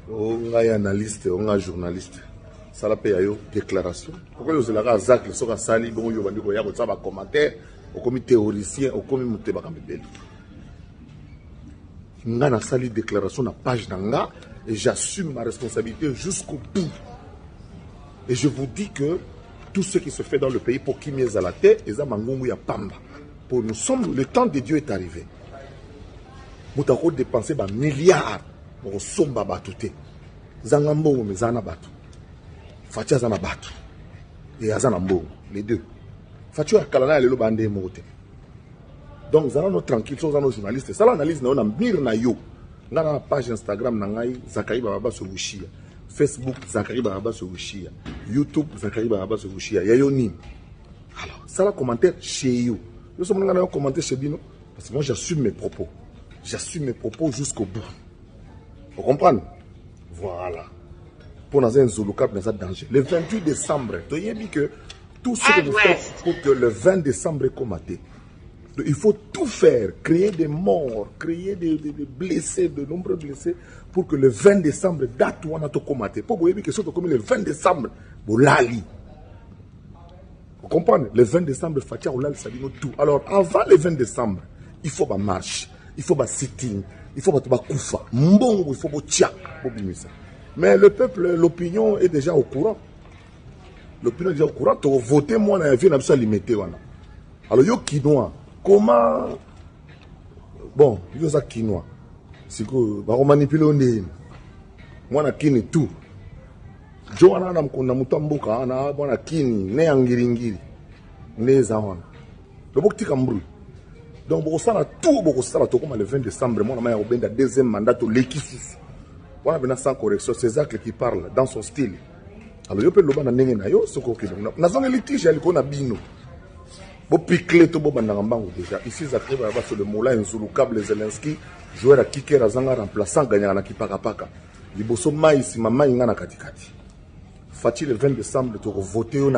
On a analyste, on a journaliste. Ça la paye à yo déclaration. Pourquoi vous avez la ZAC, le soka sali, bon yo bandi ko ya ko ça va commentaire, au comité théoricien, au comité muteba kamebeli. Nga na sali déclaration na page nanga et j'assume ma responsabilité jusqu'au bout. Et je vous dis que tout ce qui se fait dans le pays pour qui m'est à la terre, et ça mangungu ya pamba. Pour nous sommes, le temps de Dieu est arrivé. Nous avons dépensé des milliards pour somba batouté. Zangambo mais zana batu. Fatia zana batu. Et azana mbo les deux. Fatia kalana le bande moté. Donc zana no tranquille sont nos journalistes. Ça l'analyse na on mir na yo. Nga na page Instagram na ngai Zakari Baba Sogushia. Facebook Zakari Baba Sogushia. YouTube Zakari Baba Sogushia. Yayo ni. Alors, ça la commentaire chez you. Nous sommes là à commenter chez Bino. Parce que moi j'assume mes propos. J'assume mes propos jusqu'au bout. Vous comprenez? Voilà. Pour nous un Zouloukap dans un danger. Le 28 décembre, tu as dit que tout ce que nous faisons pour que le 20 décembre est combattu. Il faut tout faire, créer des morts, créer des blessés, de nombreux blessés, pour que le 20 décembre, date où on a tout combattu. Pour vous dire que surtout comme le 20 décembre, vous l'allez. Vous comprenez? Le 20 décembre, Fatia Oulal, ça dit nous tout. Alors, avant le 20 décembre, il faut une marche, il faut un sitting, il faut un koufa, mbongo, il faut un tchak. Mais le peuple, l'opinion est déjà au courant. L'opinion est déjà au courant. Tu as voté, moi, on a vu, on a besoin de limiter. Alors, yo quinoa, comment. Bon, yo ça quinoa. C'est que, on manipule, on est. Moi, on a kini tout. Joana na mkunda mutambuka na bwana kini ne angiringiri ne zawana donc tika mbru donc boko sala to comme le 20 décembre moi na maya obenda deuxième mandat to lekisusu wana bena sans correction c'est Jacques qui parle dans son style alors yo pe loba na ndenge na yo soko ke na zone litige aliko na bino bo picle to bo bandanga mbango déjà ici Jacques va sur le mola Nzulukable Zelensky joueur à kicker azanga remplaçant gagnant na kipaka paka liboso mai si mama inga na katikati Fati le 20 décembre, tu vas voter.